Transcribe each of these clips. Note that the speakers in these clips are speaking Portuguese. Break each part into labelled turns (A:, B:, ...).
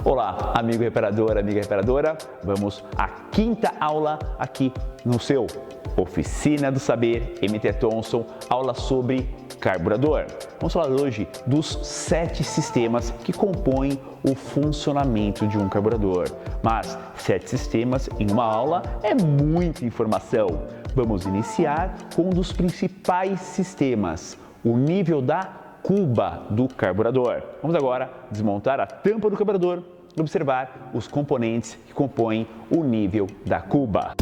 A: Olá, amigo reparador, amiga reparadora. Vamos à quinta aula aqui no seu Oficina do Saber MT Thompson, aula sobre carburador. Vamos falar hoje dos 7 sistemas que compõem o funcionamento de um carburador. Mas 7 sistemas em uma aula é muita informação. Vamos iniciar com um dos principais sistemas, o nível da cuba do carburador. Vamos agora desmontar a tampa do carburador e observar os componentes que compõem o nível da cuba.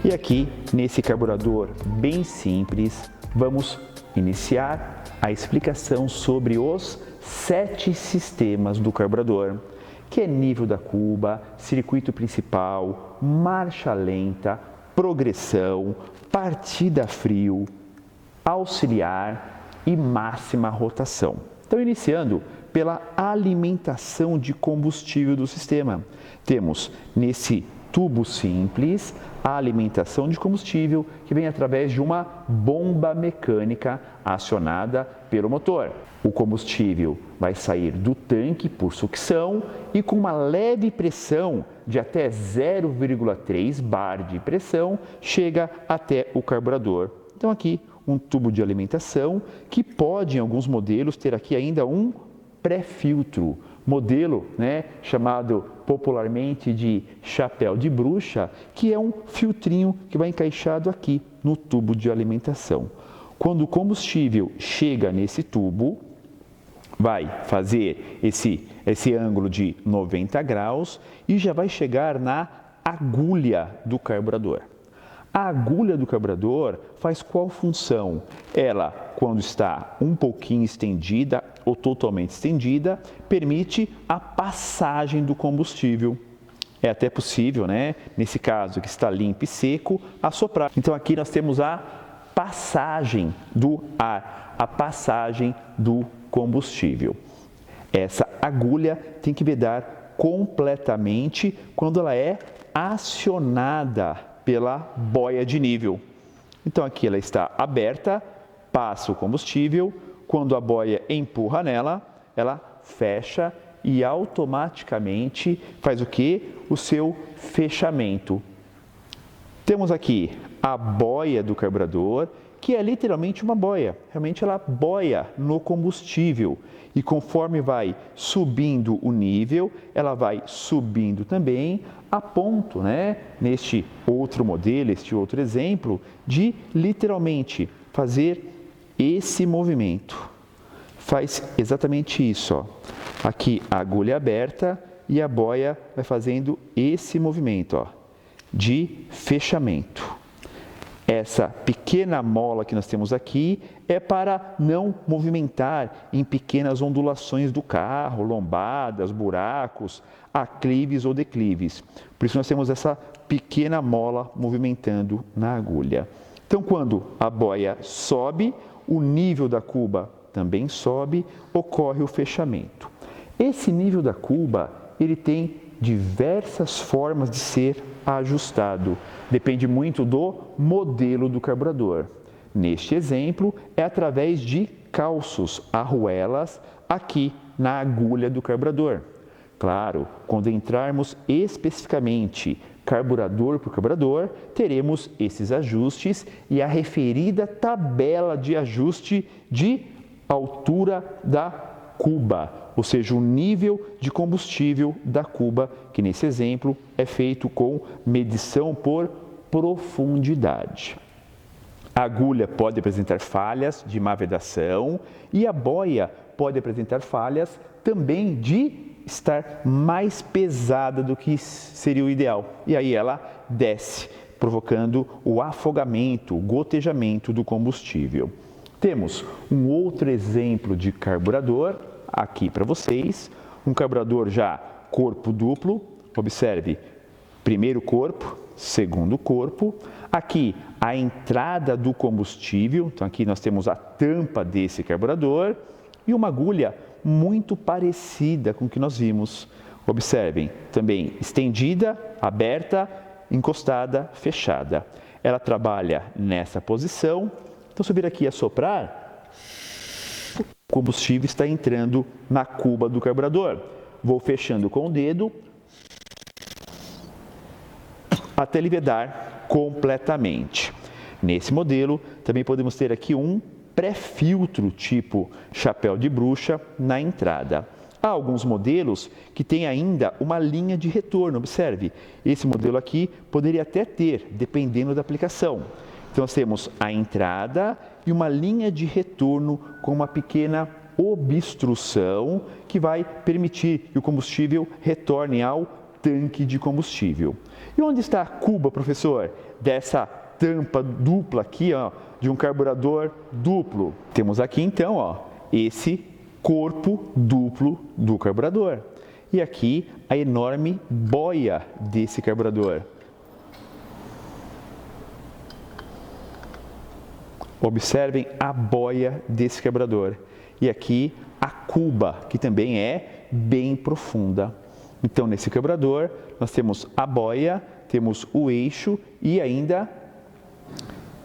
A: E aqui, nesse carburador bem simples, vamos iniciar a explicação sobre os 7 sistemas do carburador, que é nível da cuba, circuito principal, marcha lenta, progressão, partida a frio, auxiliar e máxima rotação. Então, iniciando pela alimentação de combustível do sistema. Temos nesse tubo simples a alimentação de combustível que vem através de uma bomba mecânica acionada pelo motor. O combustível vai sair do tanque por sucção e com uma leve pressão de até 0,3 bar de pressão chega até o carburador. Então aqui um tubo de alimentação que pode em alguns modelos ter aqui ainda um pré-filtro, modelo chamado popularmente de chapéu de bruxa, que é um filtrinho que vai encaixado aqui no tubo de alimentação. Quando o combustível chega nesse tubo, vai fazer esse ângulo de 90 graus e já vai chegar na agulha do carburador. A agulha do carburador faz qual função? Ela, quando está um pouquinho estendida ou totalmente estendida, permite a passagem do combustível. É até possível, nesse caso que está limpo e seco, assoprar. Então aqui nós temos a passagem do ar, a passagem do combustível. Essa agulha tem que vedar completamente quando ela é acionada pela boia de nível. Então aqui ela está aberta, passa o combustível, quando a boia empurra nela, ela fecha e automaticamente faz o quê? O seu fechamento. Temos aqui a boia do carburador, que é literalmente uma boia. Realmente ela boia no combustível e conforme vai subindo o nível, ela vai subindo também a ponto, neste outro modelo, este outro exemplo, de literalmente fazer esse movimento. Faz exatamente isso, ó. Aqui a agulha aberta e a boia vai fazendo esse movimento, ó, de fechamento. Essa pequena mola que nós temos aqui é para não movimentar em pequenas ondulações do carro, lombadas, buracos, aclives ou declives. Por isso nós temos essa pequena mola movimentando na agulha. Então, quando a boia sobe, o nível da cuba também sobe, ocorre o fechamento. Esse nível da cuba, ele tem diversas formas de ser ajustado. Depende muito do modelo do carburador. Neste exemplo, é através de calços, arruelas, aqui na agulha do carburador. Claro, quando entrarmos especificamente carburador por carburador, teremos esses ajustes e a referida tabela de ajuste de altura da cuba, ou seja, o nível de combustível da cuba, que nesse exemplo é feito com medição por profundidade. A agulha pode apresentar falhas de má vedação e a boia pode apresentar falhas também de estar mais pesada do que seria o ideal. E aí ela desce, provocando o afogamento, o gotejamento do combustível. Temos um outro exemplo de carburador aqui para vocês, um carburador já corpo duplo. Observe, primeiro corpo, segundo corpo. Aqui a entrada do combustível, então aqui nós temos a tampa desse carburador e uma agulha muito parecida com o que nós vimos. Observem, também estendida, aberta, encostada, fechada. ela trabalha nessa posição. Então, se eu vir aqui assoprar, o combustível está entrando na cuba do carburador. Vou fechando com o dedo até ele vedar completamente. Nesse modelo, também podemos ter aqui um pré-filtro tipo chapéu de bruxa na entrada. Há alguns modelos que têm ainda uma linha de retorno, observe. Esse modelo aqui poderia até ter, dependendo da aplicação. Então, nós temos a entrada e uma linha de retorno com uma pequena obstrução que vai permitir que o combustível retorne ao tanque de combustível. E onde está a cuba, professor, dessa tampa dupla aqui, ó, de um carburador duplo? Temos aqui, então, ó, esse corpo duplo do carburador. E aqui a enorme boia desse carburador. Observem a boia desse carburador. E aqui a cuba, que também é bem profunda. Então, nesse carburador, nós temos a boia, temos o eixo e ainda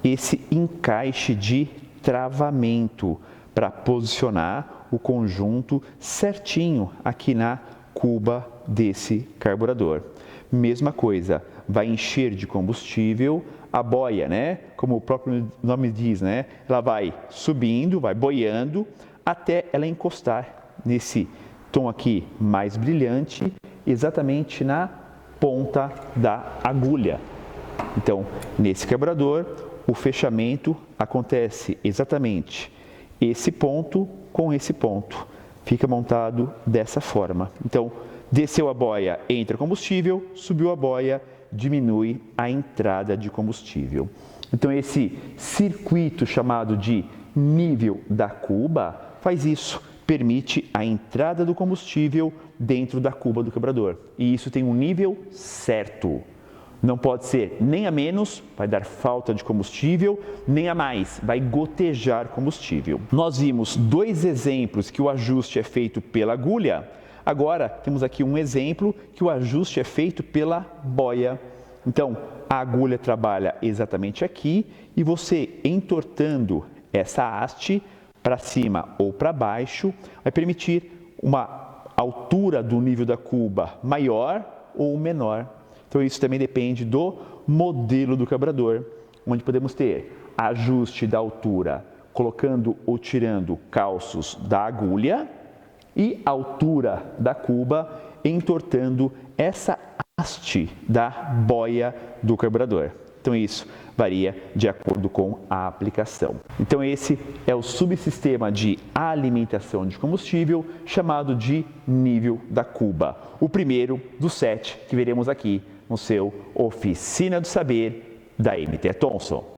A: esse encaixe de travamento para posicionar o conjunto certinho aqui na cuba desse carburador. Mesma coisa, vai encher de combustível a boia, né? Como o próprio nome diz, né? Ela vai subindo, vai boiando até ela encostar nesse tom aqui mais brilhante, exatamente na ponta da agulha. Então, nesse carburador, o fechamento acontece exatamente esse ponto com esse ponto. Fica montado dessa forma. Então, desceu a boia, entra combustível, subiu a boia, diminui a entrada de combustível. Então, esse circuito chamado de nível da cuba faz isso, permite a entrada do combustível dentro da cuba do carburador. E isso tem um nível certo. Não pode ser nem a menos, vai dar falta de combustível, nem a mais, vai gotejar combustível. Nós vimos dois exemplos que o ajuste é feito pela agulha. Agora, temos aqui um exemplo que o ajuste é feito pela boia. Então, a agulha trabalha exatamente aqui e você entortando essa haste para cima ou para baixo vai permitir uma altura do nível da cuba maior ou menor. Então, isso também depende do modelo do carburador, onde podemos ter ajuste da altura colocando ou tirando calços da agulha e altura da cuba entortando essa haste da boia do carburador. Então, isso varia de acordo com a aplicação. Então, esse é o subsistema de alimentação de combustível chamado de nível da cuba. O primeiro dos 7 que veremos aqui no seu Oficina do Saber da MT Thompson.